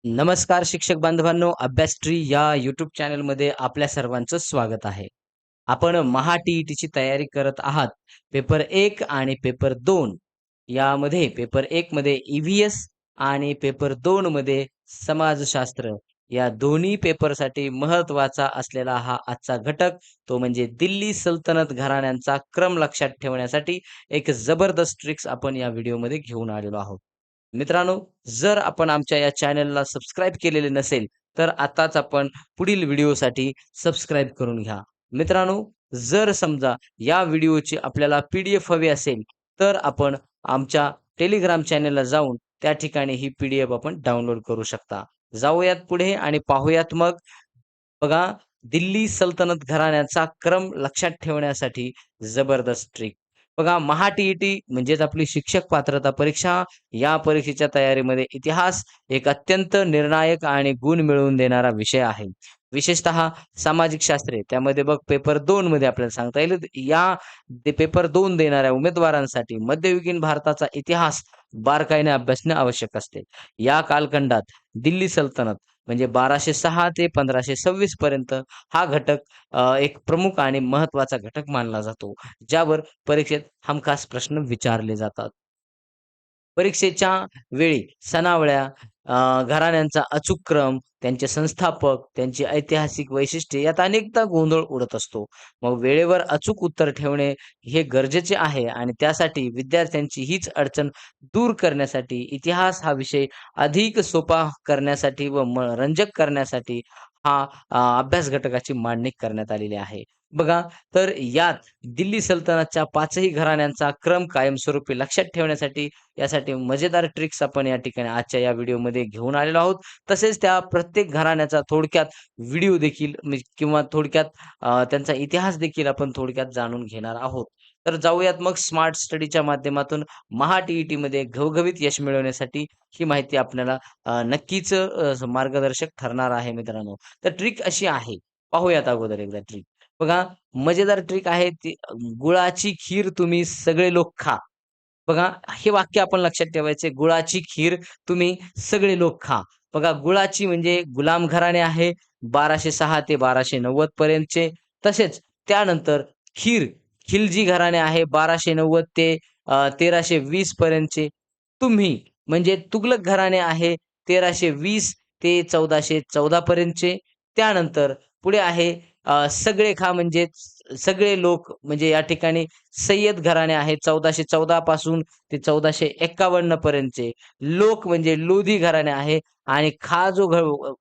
नमस्कार शिक्षक बांधवांनो, अभ्यास ट्री या यूट्यूब चॅनलमध्ये आपल्या सर्वांचं स्वागत आहे. आपण महा टी-ई-टीची तयारी करत आहात. पेपर 1 आणि पेपर 2 यामध्ये पेपर 1 मध्ये ई-व्ही-एस आणि पेपर 2 मध्ये समाजशास्त्र या दोन्ही पेपरसाठी महत्त्वाचा असलेला हा आजचा घटक तो म्हणजे दिल्ली सल्तनत घराण्यांचा क्रम लक्षात ठेवण्यासाठी एक जबरदस्त ट्रिक्स आपण या व्हिडिओमध्ये घेऊन आलेलो आहोत. मित्रांनो, जर आपण आमच्या या चॅनलला सबस्क्राईब केलेले नसेल, तर आताच आपण पुढील व्हिडिओसाठी सबस्क्राईब करून घ्या. मित्रांनो, जर समजा या व्हिडिओची आपल्याला पी-डी-एफ हवी असेल, तर आपण आमच्या टेलिग्राम चॅनलला जाऊन त्या ठिकाणी ही पी-डी-एफ आपण डाउनलोड करू शकता. जाऊयात पुढे आणि पाहूयात मग बघा, दिल्ली सल्तनत घराण्याचा क्रम लक्षात ठेवण्यासाठी जबरदस्त ट्रिक. बघा, महा-टी-ई-टी म्हणजेच आपली शिक्षक पात्रता परीक्षा. या परीक्षेच्या तयारीमध्ये इतिहास एक अत्यंत निर्णायक आणि गुण मिळवून देणारा विषय आहे. विशेषतः सामाजिक शास्त्रे त्यामध्ये बघ पेपर 2 मध्ये आपल्याला सांगता येईल या पेपर 2 देणाऱ्या उमेदवारांसाठी मध्ययुगीन भारताचा इतिहास बारकाईने अभ्यासणे आवश्यक असते. या कालखंडात दिल्ली सल्तनत म्हणजे 1206 ते 1526 पर्यंत हा घटक एक प्रमुख आणि महत्त्वाचा घटक मानला जातो, ज्यावर परीक्षेत हमखास प्रश्न विचारले जातात. परीक्षेच्या वेळी सनावळ्या, घराण्यांचा अचूक क्रम, त्यांचे संस्थापक, त्यांची ऐतिहासिक वैशिष्ट्ये यात अनेकदा गोंधळ उडत असतो. मग वेळेवर अचूक उत्तर ठेवणे हे गरजेचे आहे आणि त्यासाठी विद्यार्थ्यांची हीच अडचण दूर करण्यासाठी इतिहास हा विषय अधिक सोपा करण्यासाठी व रंजक करण्यासाठी हा अभ्यास घटकाची मांडणी करण्यात आलेली आहे. बघा, तर यात दिल्ली सल्तनतच्या 5ही घराण्यांचा क्रम कायमस्वरूपी लक्षात ठेवण्यासाठी यासाठी मजेदार ट्रिक्स आपण या ठिकाणी आजच्या या व्हिडिओमध्ये घेऊन आलेलो आहोत. तसेच त्या प्रत्येक घराण्याचा थोडक्यात व्हिडिओ देखील किंवा थोडक्यात त्यांचा इतिहास देखील आपण थोडक्यात जाणून घेणार आहोत. तर जाऊयात मग स्मार्ट स्टडीच्या माध्यमातून महा टी-ई-टीमध्ये घवघवीत यश मिळवण्यासाठी ही माहिती आपल्याला नक्कीच मार्गदर्शक ठरणार आहे मित्रांनो. तर ट्रिक अशी आहे. पाहूयात अगोदर एकदा ट्रिक. बघा, मजेदार ट्रिक आहे ती गुळाची खीर तुम्ही सगळे लोक खा. बघा, हे वाक्य आपण लक्षात ठेवायचे. गुळाची खीर तुम्ही सगळे लोक खा. बघा, गुळाची म्हणजे गुलाम घराणे आहे 1206 ते 1290 पर्यंतचे. तसेच त्यानंतर खीर, खिलजी घराणे आहे 1290 ते 1320 पर्यंतचे. तुम्ही म्हणजे तुघलक घराणे आहे 1320 ते 1414 पर्यंतचे. त्यानंतर पुढे आहे सगळे खा म्हणजे सगळे लोक म्हणजे या ठिकाणी सय्यद घराणे आहे 1414 पासून ते 1451 पर्यंतचे. लोक म्हणजे लोधी घराणे आहे आणि खा जो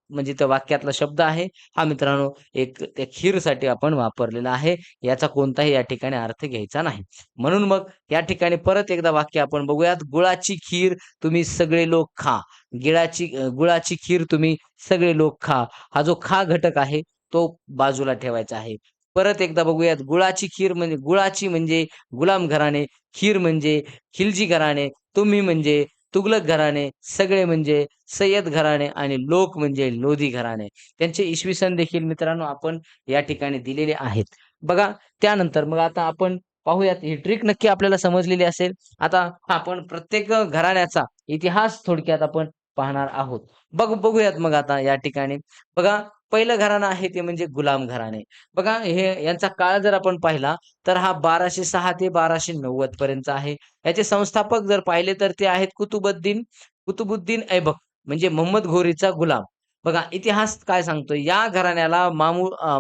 म्हणजे त्या वाक्यातला शब्द आहे, हा मित्रांनो एक त्या खीरसाठी आपण वापरलेला आहे. याचा कोणताही या ठिकाणी अर्थ घ्यायचा नाही. म्हणून मग या ठिकाणी परत एकदा वाक्य आपण बघूयात. गुळाची खीर तुम्ही सगळे लोक खा. गुळाची खीर तुम्ही सगळे लोक खा. हा जो खा घटक आहे, तो बाजूला ठेवायचा आहे. परत एकदा बघूयात. गुळाची खीर म्हणजे गुळाची म्हणजे गुलाम घराणे, खीर म्हणजे खिलजी घराणे, तुम्ही म्हणजे तुघलक घराणे, सगळे म्हणजे सय्यद घराणे आणि लोक म्हणजे लोधी घराणे. त्यांचे इसवी सन देखील मित्रांनो आपण या ठिकाणी दिलेले आहेत. बघा, त्यानंतर मग आता आपण पाहूयात ही ट्रिक नक्की आपल्याला समजलेली असेल. आता आपण प्रत्येक घराण्याचा इतिहास थोडक्यात आपण पाहणार आहोत. बघूयात मग आता या ठिकाणी. बघा, पहिलं घराणं आहे ते म्हणजे गुलाम घराणे. बघा, हे यांचा काळ जर आपण पाहिला तर हा 1206 ते 1290 पर्यंतचा आहे. याचे संस्थापक जर पाहिले तर ते आहेत कुतुबुद्दीन ऐबक म्हणजे मोहम्मद घोरीचा गुलाम. बघा, इतिहास काय सांगतोय या घराण्याला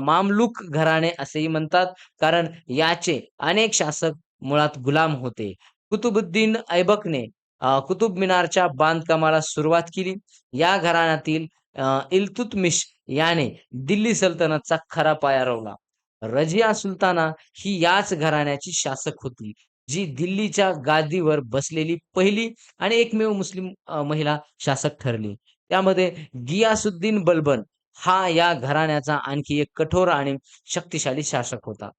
मामलूक घराणे असेही म्हणतात, कारण याचे अनेक शासक मुळात गुलाम होते. कुतुबुद्दीन ऐबकने कुतुब मिनारच्या बांधकामाला सुरुवात केली. या घराण्यातील इल्तुतमिश याने दिल्ली सल्तनतचा खरा पाया रोवला. रजिया सुलताना ही याच घराण्याची शासक होती, जी दिल्लीच्या गादीवर बसलेली पहिली आणि एकमेव मुस्लिम महिला शासक ठरली. त्यामध्ये गियासुद्दीन बलबन हा या घराण्याचा आणखी एक कठोर आणि शक्तिशाली शासक होता.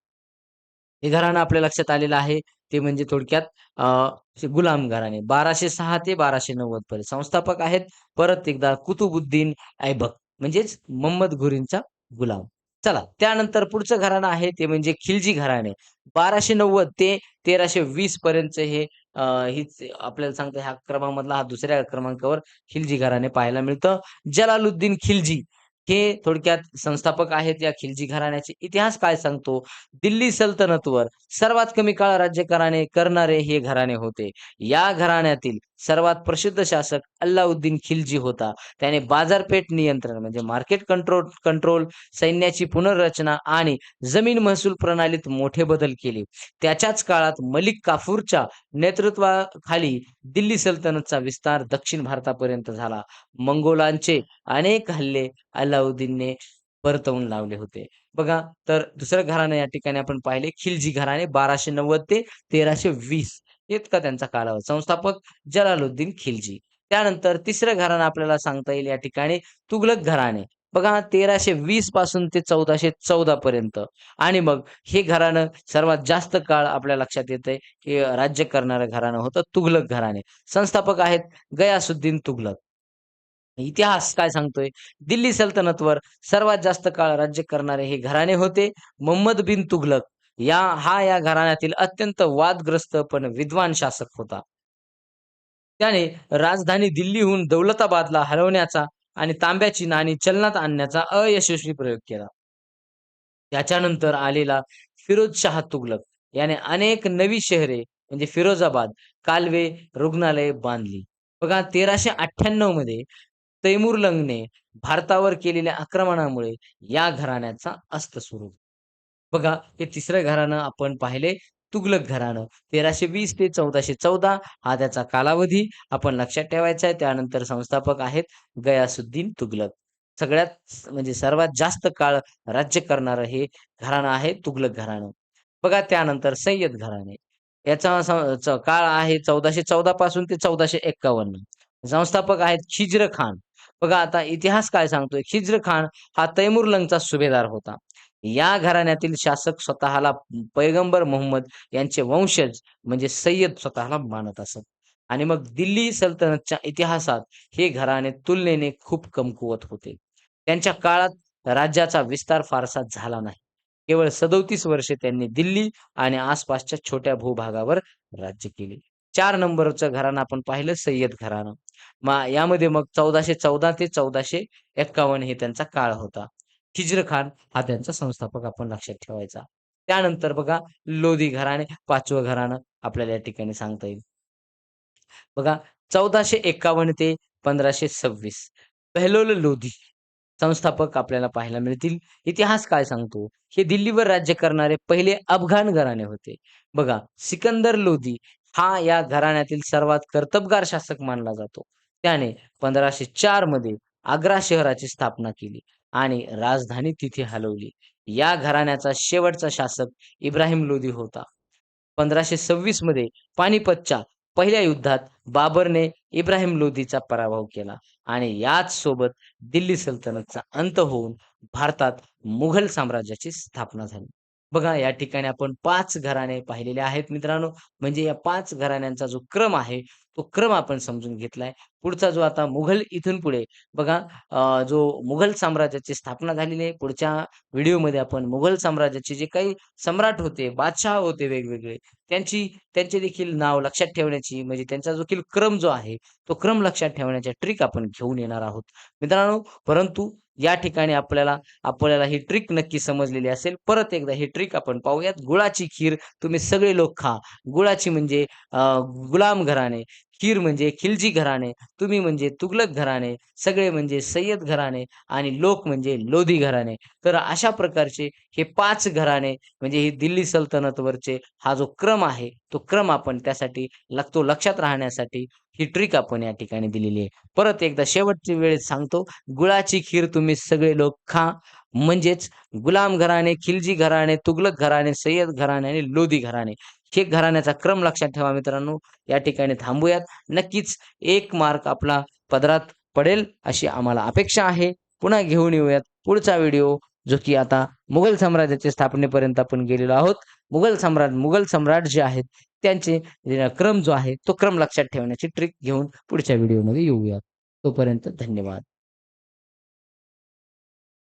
हे घराणं आपल्या लक्षात आलेलं आहे. ते म्हणजे थोडक्यात गुलाम घराणे 1206 ते 1290 पर्यंत. संस्थापक आहेत परत एकदा कुतुबुद्दीन ऐबक म्हणजेच मोहम्मद घोरींचा गुलाम. चला, त्यानंतर पुढचं घराणं आहे ते म्हणजे खिलजी घराणे. 1290 ते 1320 पर्यंतचे हे हीच आपल्याला सांगतं ह्या क्रमामधला हा दुसऱ्या क्रमांकावर खिलजी घराणे पाहायला मिळतं. जलालुद्दीन खिलजी हे थोडक्यात संस्थापक आहेत या खिलजी घराण्याचे. इतिहास काय सांगतो? दिल्ली सल्तनतवर सर्वात कमी काळ राज्य करणारे हे घराणे होते. या घराण्यातील सर्वात प्रसिद्ध शासक अल्लाउद्दीन खिलजी होता. त्याने बाजारपेठ नियंत्रण म्हणजे मार्केट कंट्रोल, सैन्याची पुनर्रचना आणि जमीन महसूल प्रणालीत मोठे बदल केले. त्याच्याच काळात मलिक काफूरच्या नेतृत्वाखाली दिल्ली सल्तनतचा विस्तार दक्षिण भारतापर्यंत झाला. मंगोलांचे अनेक हल्ले अल्लाउद्दीनने परतवून लावले होते. बघा, तर दुसरं घराणं या ठिकाणी आपण पाहिले खिलजी घराणे 1290 ते 1320 इतका त्यांचा कालावधी. संस्थापक जलालुद्दीन खिलजी. त्यानंतर तिसरं घराणं आपल्याला सांगता येईल या ठिकाणी तुघलक घराणे. बघा 1320 पासून ते 1414 पर्यंत आणि मग हे घराणं सर्वात जास्त काळ आपल्या लक्षात येतंय, की राज्य करणारं घराणं होतं तुघलक घराणे. संस्थापक आहेत गयासुद्दीन तुघलक. इतिहास काय सांगतोय? दिल्ली सल्तनतवर सर्वात जास्त काळ राज्य करणारे हे घराणे होते मोहम्मद बिन तुघलक. या घराण्यातील अत्यंत वादग्रस्त पण विद्वान शासक होता. त्याने राजधानी दिल्लीहून दौलताबादला हलवण्याचा आणि तांब्याची नाणी चलनात आणण्याचा अयशस्वी प्रयोग केला. त्याच्यानंतर आलेला फिरोजशाह तुघलक याने अनेक नवी शहरे म्हणजे फिरोजाबाद, कालवे, रुग्णालये बांधली. बघा 1398 मध्ये तैमूरलंगने भारतावर केलेल्या आक्रमणामुळे या घराण्याचा अस्त सुरू. बघा, हे तिसरं घराणं आपण पाहिले तुघलक घराणं 1320 ते 1414 हा त्याचा कालावधी आपण लक्षात ठेवायचा आहे. त्यानंतर संस्थापक आहेत गयासुद्दीन तुघलक. सगळ्यात म्हणजे सर्वात जास्त काळ राज्य करणारं हे घराणं आहे तुघलक घराणं. बघा त्यानंतर सय्यद घराणे. याचा काळ आहे 1414 पासून ते 1451. संस्थापक आहेत खिज्र खान. बघा आता इतिहास काय सांगतोय, खिज्र खान हा तैमूरलंगचा सुभेदार होता. या घराण्यातील शासक स्वतःला पैगंबर मोहम्मद यांचे वंशज म्हणजे सय्यद स्वतःला मानत असत. आणि मग दिल्ली सल्तनतच्या इतिहासात हे घराणे तुलनेने खूप कमकुवत होते. त्यांच्या काळात राज्याचा विस्तार फारसा झाला नाही. केवळ 37 वर्षे त्यांनी दिल्ली आणि आसपासच्या छोट्या भूभागावर राज्य केले. 4 नंबरचं घराणं आपण पाहिलं सय्यद घराणं. यामध्ये मग 1414 ते 1451 हे त्यांचा काळ होता. खिज्र खान हा त्यांचा संस्थापक आपण लक्षात ठेवायचा. त्यानंतर बघा लोधी घराणे 5वं घराणं आपल्याला या ठिकाणी सांगता येईल. बघा 1451 ते 1526 बेहलोल लोधी संस्थापक आपल्याला पाहायला मिळतील. इतिहास काय सांगतो? हे दिल्लीवर राज्य करणारे पहिले अफगाण घराणे होते. बघा सिकंदर लोधी हा या घराण्यातील सर्वात कर्तबगार शासक मानला जातो. त्याने 1504 मध्ये आग्रा शहराची स्थापना केली आणि राजधानी तिथे हलवली. या घराण्याचा शेवटचा शासक इब्राहिम लोधी होता. 1526 मध्ये पानिपतच्या पहिल्या युद्धात बाबरने इब्राहिम लोधीचा पराभव केला आणि याच सोबत दिल्ली सल्तनतचा अंत होऊन भारतात मुघल साम्राज्याची स्थापना झाली. बघा या ठिकाणी आपण 5 घराणे पाहिलेले आहेत मित्रांनो. म्हणजे या 5 घराण्यांचा जो क्रम आहे, तो क्रम आपण समजून घेतलाय. पुढचा जो आता मुघल इथून पुढे बघा जो मुघल साम्राज्याची स्थापना झालेली आहे. पुढच्या व्हिडिओमध्ये आपण मुघल साम्राज्याचे जे काही सम्राट होते, बादशहा होते वेगवेगळे, त्यांची त्यांचे देखील नाव लक्षात ठेवण्याची म्हणजे त्यांचा देखील क्रम जो आहे, तो क्रम लक्षात ठेवण्याच्या ट्रिक आपण घेऊन येणार आहोत. मित्रांनो, परंतु या ठिकाणी आपल्याला आपल्याला ही ट्रिक नक्की समजलेली असेल. परत एकदा ही ट्रिक आपण पाहूयात. गुळाची खीर तुम्ही सगळे लोक खा. गुळाची म्हणजे गुलाम घराणे, खीर म्हणजे खिलजी घराणे, तुम्ही म्हणजे तुघलक घराणे, सगळे म्हणजे सय्यद घराणे आणि लोक म्हणजे लोधी घराणे. तर अशा प्रकारचे हे 5 घराणे म्हणजे ही दिल्ली सल्तनतवरचे हा जो क्रम आहे, तो क्रम आपण त्यासाठी तो लक्षात राहण्यासाठी ही ट्रिक आपण या ठिकाणी दिलेली आहे. परत एकदा शेवटच्या वेळेस सांगतो, गुळाची खीर तुम्ही सगळे लोक खा. म्हणजेच गुलाम घराणे, खिलजी घराणे, तुघलक घराणे, सय्यद घराणे आणि लोधी घराणे. हे घराण्याचा क्रम लक्षात ठेवा मित्रांनो. या ठिकाणी थांबूयात. नक्कीच 1 मार्क आपला पदरात पडेल अशी आम्हाला अपेक्षा आहे. पुन्हा घेऊन येऊयात पुढचा व्हिडिओ जो की आता मुघल साम्राज्याच्या स्थापनेपर्यंत आपण गेलेलो आहोत. मुघल सम्राट जे आहेत त्यांचे क्रम जो आहे तो क्रम लक्षात ठेवण्याची ट्रिक घेऊन पुढच्या व्हिडिओमध्ये येऊयात. तोपर्यंत धन्यवाद.